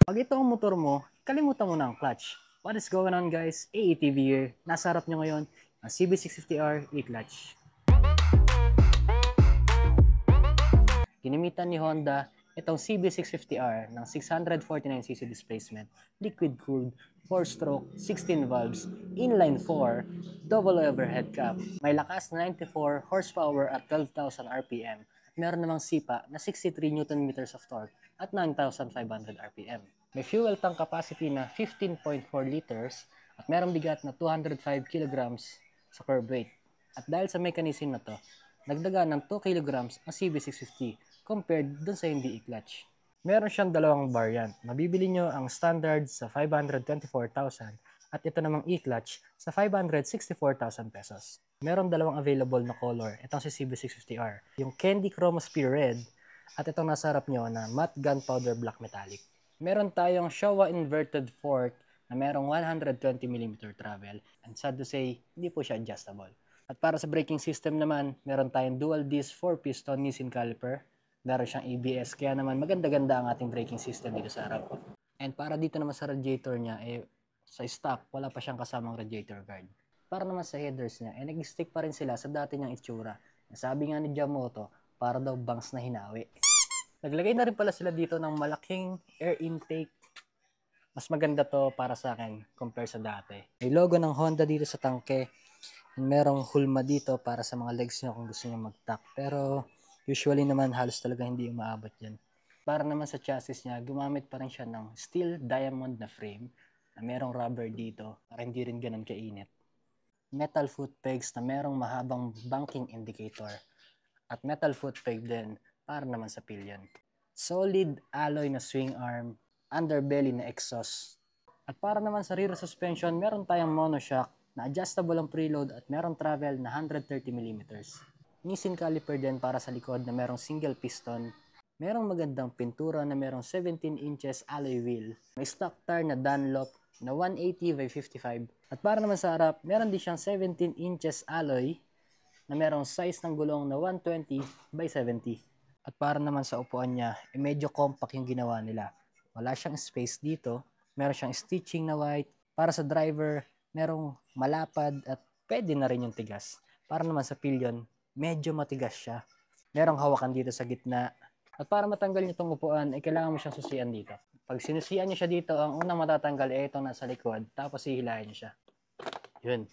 Pag ito ang motor mo, kalimutan mo na ang clutch. What is going on guys? AETV here. Nasa harap nyo ngayon ang CB650R E-Clutch. Ginamitan ni Honda itong CB650R ng 649cc displacement, liquid-cooled, 4-stroke, 16 valves, inline 4, double overhead cap. May lakas na 94 horsepower at 12,000 RPM. Meron namang sipa na 63 Nm of torque at 9,500 RPM. May fuel tank capacity na 15.4 liters at merong bigat na 205 kilograms sa curb weight. At dahil sa mechanism na to, nagdaga ng 2 kilograms ang CB650 compared dun sa hindi E-Clutch. Meron siyang dalawang variant. Mabibili nyo ang standard sa 524,000 at ito namang E-Clutch sa 564,000 pesos. Meron dalawang available na color. Itong si CB650R. Yung Candy Chromosphere Red at itong nasa harap nyo na Matte Gunpowder Black Metallic. Meron tayong Showa Inverted Fork na merong 120mm travel. And sad to say, hindi po siya adjustable. At para sa braking system naman, meron tayong dual disc 4-piston Nissin caliper. Meron siyang ABS, kaya naman maganda-ganda ang ating braking system dito sa harap. And para dito naman sa radiator niya, sa stock, wala pa siyang kasamang radiator guard. Para naman sa headers niya, nag-stick pa rin sila sa dati niyang itsura. Sabi nga ni Jamoto, para daw bangs na hinawi. Naglagay na rin pala sila dito ng malaking air intake. Mas maganda to para sa akin compare sa dati. May logo ng Honda dito sa tangke. And merong hulma dito para sa mga legs nyo kung gusto nyo mag-tack. Pero usually naman halos talaga hindi umaabot yan. Para naman sa chassis niya, gumamit pa rin siya ng steel diamond na frame na merong rubber dito para hindi rin ganun kainit. Metal foot pegs na merong mahabang banking indicator at metal foot peg din para naman sa pillion. Solid alloy na swing arm, underbelly na exhaust. At para naman sa rear suspension, meron tayong monoshock na adjustable ang preload at merong travel na 130mm. Nissin caliper din para sa likod na merong single piston. Merong magandang pintura na merong 17 inches alloy wheel. May stock tire na Dunlop na 180/55. At para naman sa harap, meron din siyang 17 inches alloy na merong size ng gulong na 120/70. At para naman sa upuan niya, medyo compact yung ginawa nila. Wala siyang space dito. Meron siyang stitching na white. Para sa driver, merong malapad at pwede na rin yung tigas. Para naman sa pillion, medyo matigas siya. Merong hawakan dito sa gitna. At para matanggal niyo itong upuan, kailangan mo siyang susian dito. Pag sinusian niyo siya dito, ang unang matatanggal ay itong nasa likod. Tapos hihilahin niyo siya. Yun.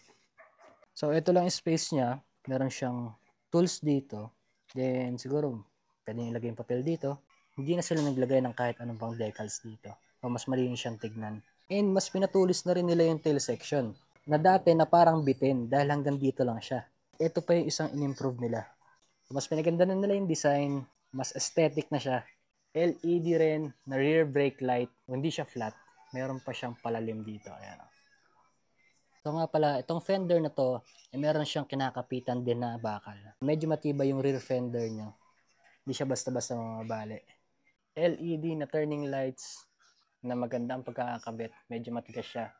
So, ito lang yung space niya. Meron siyang tools dito. Then, siguro, pwede nyo ilagay yung papel dito. Hindi na sila naglagay ng kahit anong pang decals dito. O mas malinis siyang tignan. And mas pinatulis na rin nila yung tail section. Na dati na parang bitin dahil hanggang dito lang siya. Ito pa yung isang in-improve nila. Mas pinaganda na nila yung design. Mas aesthetic na siya. LED rin na rear brake light. Hindi siya flat. Meron pa siyang palalim dito. Ayan. So nga pala, itong fender na to, meron siyang kinakapitan din na bakal. Medyo matibay yung rear fender niya. Hindi siya basta-basta mamabali. LED na turning lights na maganda ang pagkakakabit. Medyo matigas siya.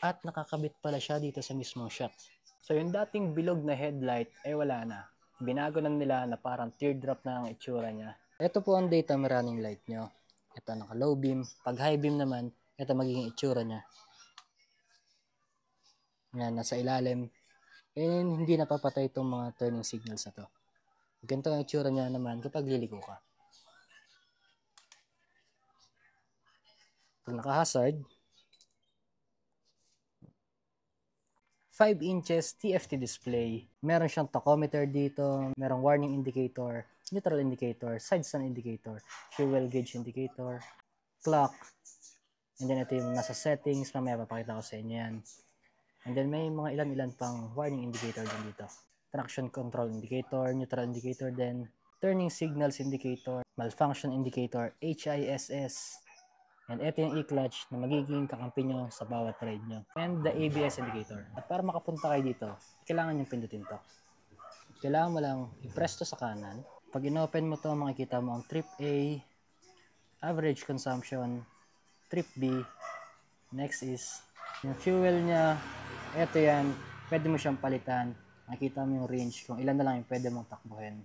At nakakabit pala siya dito sa mismong shock. So yung dating bilog na headlight, wala na. Binago na nila na parang teardrop na ang itsura niya. Ito po ang daytime running light nyo. Ito naka low beam. Pag high beam naman, ito magiging itsura niya. Yan, nasa ilalim. And hindi napapatay itong mga turning signals na to. Ganito ang itsura niya naman kapag liliko ka. Pag naka-hazard, 5 inches TFT display. Meron siyang tachometer dito, merong warning indicator, neutral indicator, side stand indicator, fuel gauge indicator, clock, and then ito yung nasa settings, mamaya papakita ko sa inyo yan. And then may mga ilan-ilan pang warning indicator din dito. Traction control indicator, neutral indicator din, turning signals indicator, malfunction indicator, HISS, and ito yung E-Clutch na magiging kakampi nyo sa bawat ride nyo. And the ABS indicator. At para makapunta kayo dito, kailangan nyo pindutin to. Kailangan mo lang i-press to sa kanan. Pag in-open mo to, makikita mo ang trip A, average consumption, trip B, next is yung fuel niya. Ito yan, pwede mo siyang palitan. Makikita mo yung range kung ilan na lang yung pwede mong takbuhin.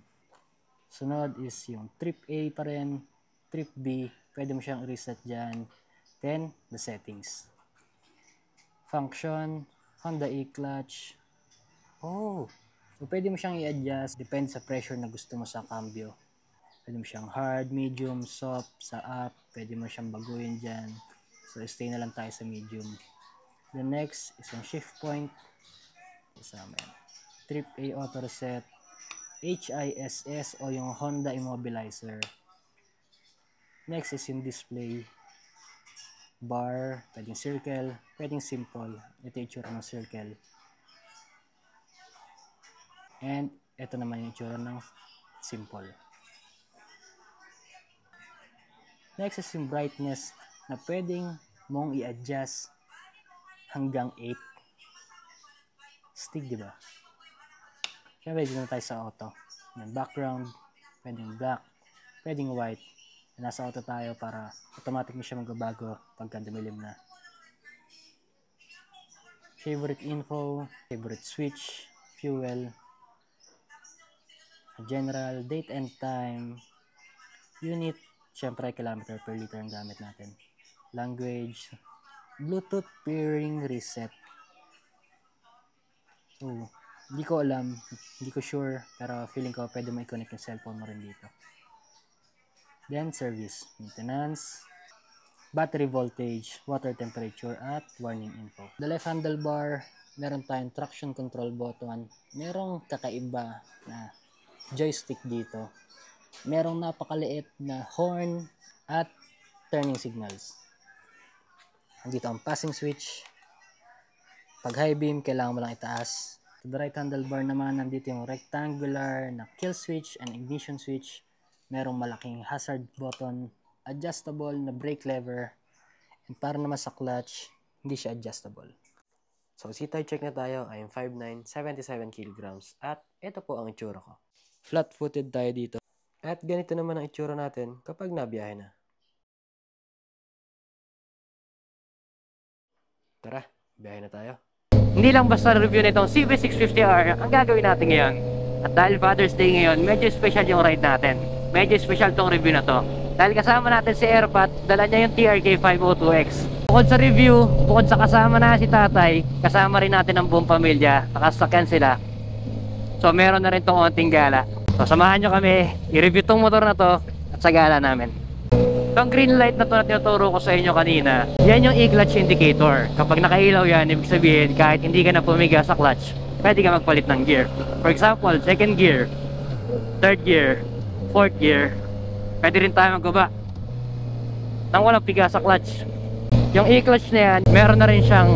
Sunod is yung trip A pa rin, trip B, pwede mo siyang reset dyan. Then, the settings. Function, Honda e-clutch. Oh, so pwede mo siyang i-adjust. Depende sa pressure na gusto mo sa cambio. Pwede mo siyang hard, medium, soft, sa up. Pwede mo siyang baguhin dyan. So, stay na lang tayo sa medium. The next is yung shift point. Kasama yan. Trip A auto reset. HISS o yung Honda immobilizer. Next is yung display. Bar, pwedeng circle, pwedeng simple. Ito yung itsura ng circle. And ito naman yung itsura ng simple. Next is yung brightness na pwedeng mong i-adjust hanggang 8. Stick, diba? Siyempre, dito na tayo sa auto. Yung background, pwedeng black, pwedeng white. Nasa auto tayo para automatic na siya magbabago pagka dumilim na. Favorite info, favorite switch, fuel, general, date and time, unit, syempre kilometer per liter ang gamit natin. Language, Bluetooth pairing reset. So, hindi ko alam, hindi ko sure, pero feeling ko pwede mo i-connect yung cellphone mo rin dito. Then, service, maintenance, battery voltage, water temperature, at warning info. The left handlebar, meron tayong traction control button. Merong kakaiba na joystick dito. Merong napakaliit na horn at turning signals. Andito ang passing switch. Pag high beam, kailangan mo lang itaas. To the right handlebar naman, nandito yung rectangular na kill switch and ignition switch. Merong malaking hazard button, adjustable na brake lever, and para naman sa clutch, hindi siya adjustable. So, C-tire check na tayo. I am 5'9", 77 kilograms, at ito po ang itsura ko. Flat-footed tayo dito. At ganito naman ang itsura natin kapag nabiyahe na. Tara, biyahe na tayo. Hindi lang basta review nitong CB650R ang gagawin natin ngayon. At dahil Father's Day ngayon, medyo special yung ride natin. Medyo special tong review na to. Dahil kasama natin si Airpat, dala niya yung TRK 502X. Bukod sa review, bukod sa kasama na si tatay, kasama rin natin ang buong pamilya. Nakasakyan sila. So meron na rin tong onting gala. So samahan nyo kami, i-review tong motor na to at sa gala namin. Itong green light na to na tinuturo ko sa inyo kanina, yan yung e-clutch indicator. Kapag nakailaw yan, ibig sabihin kahit hindi ka na pumiga sa clutch, pwede ka magpalit ng gear. For example, second gear, third gear, fourth gear, pwede rin tayo magbaba nang walang piga sa clutch. Yung e-clutch na yan, meron na rin siyang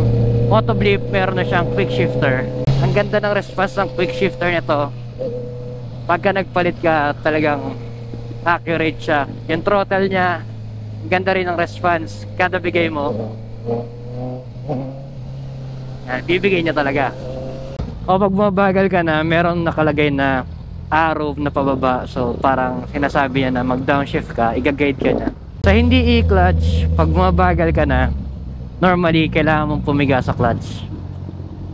auto blip, meron na siyang quick shifter. Ang ganda ng response ng quick shifter nito. Pagka nagpalit ka, talagang accurate siya. Yung throttle niya, ganda rin ng response kada bigay mo. Yan, bibigay niya talaga. O pag bumabagal ka na, meron nakalagay na arrow na pababa. So parang sinasabi niya na mag downshift ka, i-guide ka niya. Sa hindi e-clutch, pag bumabagal ka na, normally kailangan mong pumiga sa clutch.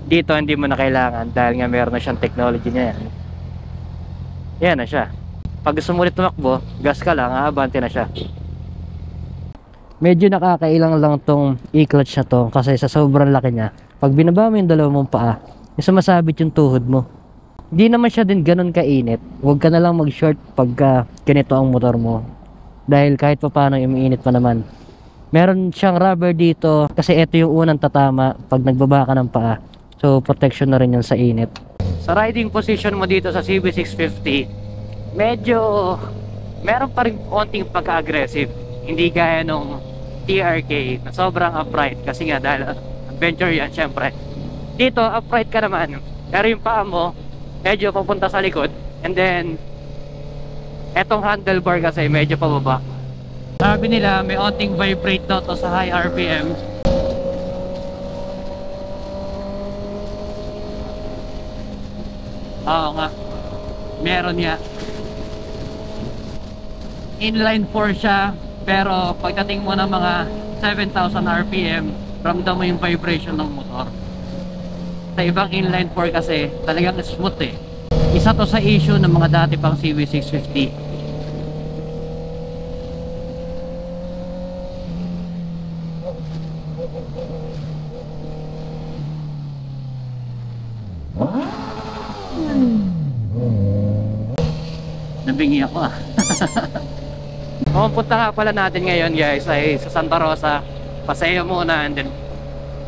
Dito hindi mo na kailangan dahil nga meron na siyang technology niya. Yan na siya. Pag gusto mo ulit tumakbo, gas ka lang, aabante na siya. Medyo nakakailang lang tong e-clutch na to kasi sa sobrang laki niya. Pag binaba mo yung dalawang mong paa, yung sumasabit yung tuhod mo. Hindi naman siya din ganun kainit. Huwag ka na lang mag-short pagka ganito ang motor mo. Dahil kahit pa paano umiinit pa naman. Meron siyang rubber dito kasi ito yung unang tatama pag nagbaba ka ng paa. So protection na rin yan sa init. Sa riding position mo dito sa CB650, medyo meron pa rin konting pagka-aggressive. Hindi gaya nung TRK na sobrang upright kasi nga dahil adventure yan syempre. Dito upright ka naman pero yung paa mo medyo papunta sa likod, and then etong handlebar kasi medyo pababa. Sabi nila may onting vibrate daw to sa high RPM. Oo nga, meron nga. Inline 4 siya, pero pagdating mo ng mga 7,000 RPM, ramdam mo yung vibration ng motor. Sa ibang inline 4 kasi talagang smooth eh. Isa to sa issue ng mga dati pang CB650. Nabingi ako ah. Pupunta nga pala natin ngayon guys ay sa Santa Rosa. Paseo muna and then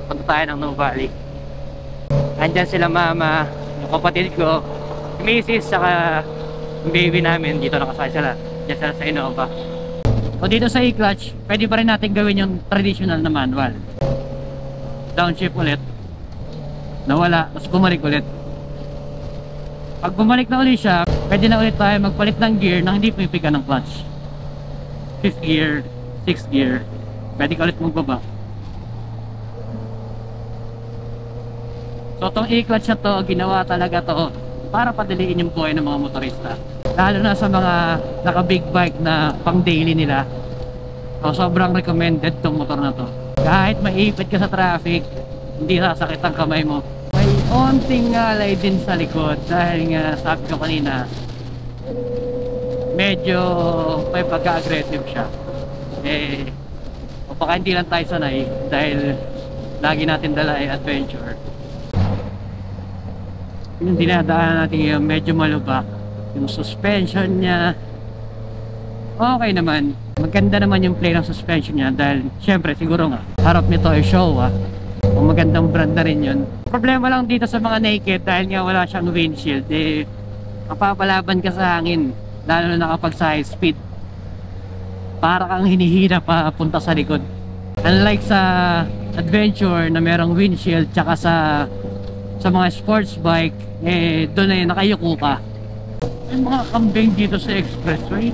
punta tayo ng Nova Valley. Andyan sila mama, yung kapatid ko, si Mrs. saka yung baby namin. Dito nakasakay sila. Diyan sila sa Innova. O dito sa e-clutch, pwede pa rin natin gawin yung traditional na manual. Downshift ulit. Nawala, tapos bumalik ulit. Pag bumalik na ulit siya, pwede na ulit tayo magpalit ng gear nang hindi pumipiga ng clutch. 5th gear, 6th gear, pwede ka ulit magbaba. So itong e-clutch na to, ginawa talaga to para padaliin yung buhay ng mga motorista. Lalo na sa mga naka big bike na pang daily nila. So sobrang recommended tong motor na to. Kahit maipit ka sa traffic, hindi sasakit ang kamay mo. May onting ngalay din sa likod dahil nga sabi ko kanina, medyo may pagka-aggressive siya. O baka hindi lang tayo sanay dahil lagi natin dala ay adventure. Yung dinadaanan natin yung medyo malubak. Yung suspension niya okay naman. Maganda naman yung play ng suspension niya dahil syempre siguro nga harap nito ay Showa. Kung magandang brand na rin yun. Problema lang dito sa mga naked dahil nga wala siyang windshield, mapapalaban ka sa hangin lalo na kapag sa high speed. Para kang hinihina pa punta sa likod. Unlike sa adventure na merong windshield tsaka sa mga sports bike, doon na nakayuko ka. May mga kambing dito sa expressway.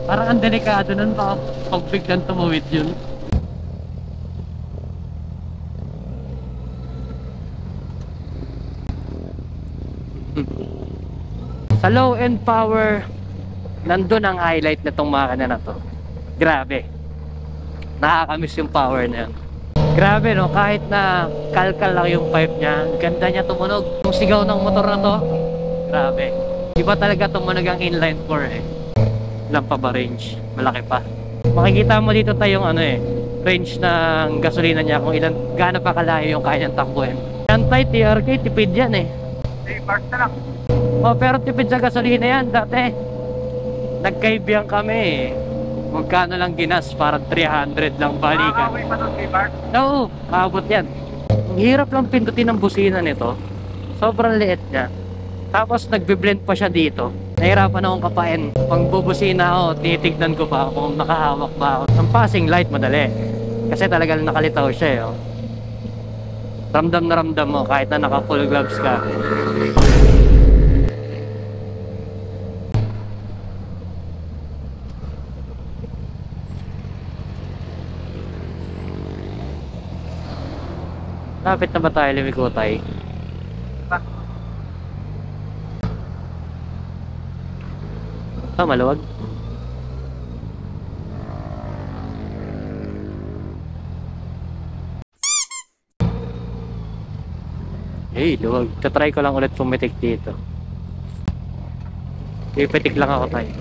Parang ang delikado nun pag biglang tumawid yun. Sa low end power, nandun ang highlight na tong makina na to. Grabe, nakakamiss yung power na yun. Grabe no, kahit na kalkal lang yung pipe niya, ganda niya tumunog. Yung sigaw ng motor na to, grabe. Iba talaga tumunog ang inline 4 Ilan pa ba range? Malaki pa. Makikita mo dito tayong range ng gasolina niya kung gaano pa kalayo yung kaya niyang takbuhin. Anti-TRK, tipid yan 3 bars na lang. Pero tipid sa gasolina yan. Dati nagkaibigan kami magkano lang ginas, parang 300 lang balikan. Makakawin pa ng 3 bars? Oo, kaabot yan. Ang hirap lang pindutin ang busina nito. Sobrang liit niya. Tapos nagbe-blend pa siya dito. Nahirapan akong kapain. Pang bubusina ako, tinitignan ko pa kung nakahawak ba ako. Ang passing light madali. Kasi talagang nakalitaw siya Ramdam na ramdam mo kahit na naka full gloves ka. Lapit na ba tayo lumikotay? Maluwag. Hey, luwag. Tatry ko lang ulit pumitik dito. Pipitik lang ako tayo.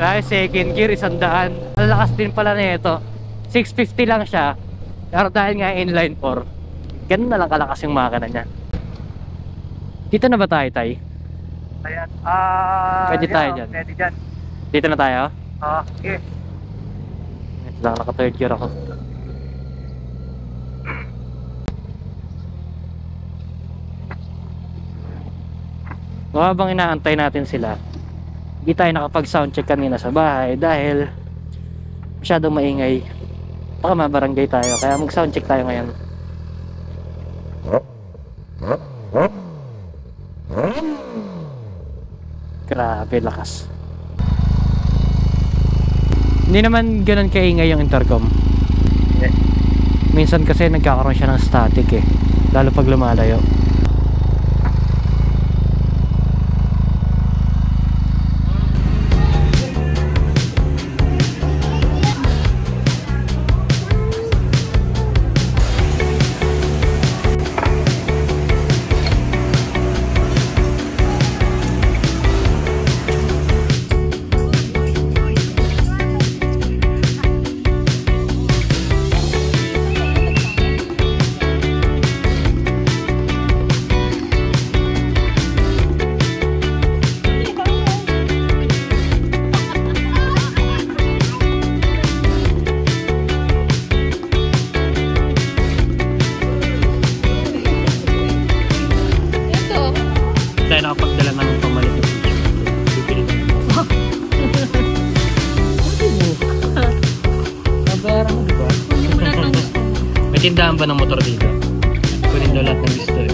Grabe, second gear, 100. Ang lakas din pala nito. 650 lang siya. Pero dahil nga inline 4, ganun na lang kalakas yung makina niya. Dito na ba tayo, Tay? Ayan. Pwede tayo dyan. Pwede dyan. Dito na tayo? Sige. Ito lang, naka third gear ako. So, habang inaantay natin sila, hindi tayo nakapag soundcheck kanina sa bahay dahil masyadong maingay. Baka mabarangay tayo, kaya mag soundcheck tayo ngayon. Grabe lakas. Hindi naman ganun kaingay yung intercom. Minsan kasi nagkakaroon siya ng static lalo pag lumalayo. May tindahan ba ng motor dito? Kunin daw lahat ng gusto eh.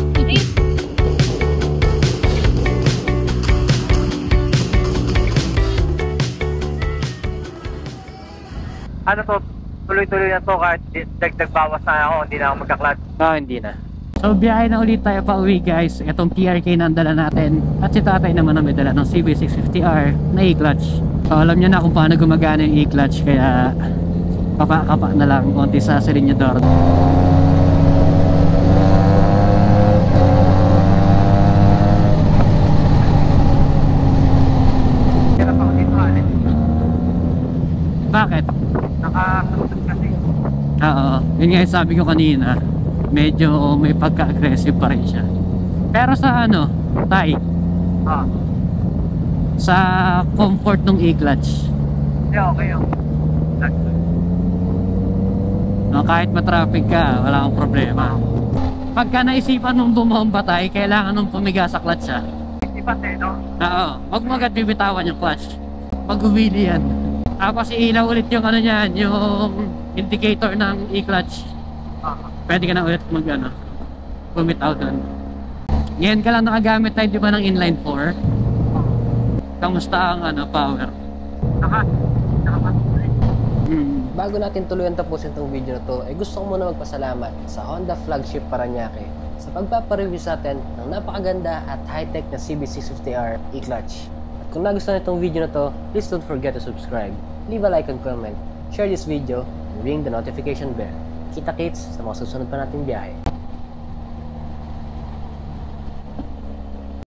Ano to, tuloy-tuloy na to kahit dagdag bawas na ako, hindi na ako magka-clutch. Hindi na. So biyahe na ulit tayo pa uwi guys. Itong TRK na ang dala natin. At si tatay naman ang may dala ng CB650R na e-clutch. So alam niya na kung paano gumagana yung e-clutch. Kaya kapa-kapa na lang konti sa silinyador. Kaya pa ako dito alis. Bakit? Nakasalusot kasi. Oo. Yun nga yung sabi ko kanina. Medyo may pagka-aggressive pa rin siya. Pero sa ano, tay, Ah, sa comfort ng e-clutch, hindi okay yung clutch. no, kahit matraffic ka, wala kang problema. Pagka naisipan mong bumomba tay, kailangan mong pumiga sa clutch ha. Ipas eh, no? Oo, wag mo agad bibitawan yung clutch. Pag-uwili yan. Tapos ilaw ulit yung ano niyan, yung indicator ng e-clutch. Pwede ka na ulit bumitaw doon. Ngayon ka lang nakagamit tayo di ba ng inline 4? Kamusta ang power? Bago natin tuluyan tapusin itong video na to, ay gusto ko muna magpasalamat sa Honda Flagship Paranaque sa pagpapareview sa atin ng napakaganda at high-tech na CB650R e-clutch. At kung nagustuhan itong video na to, please don't forget to subscribe, leave a like and comment, share this video, and ring the notification bell. Kita-kits sa mga susunod pa nating biyahe.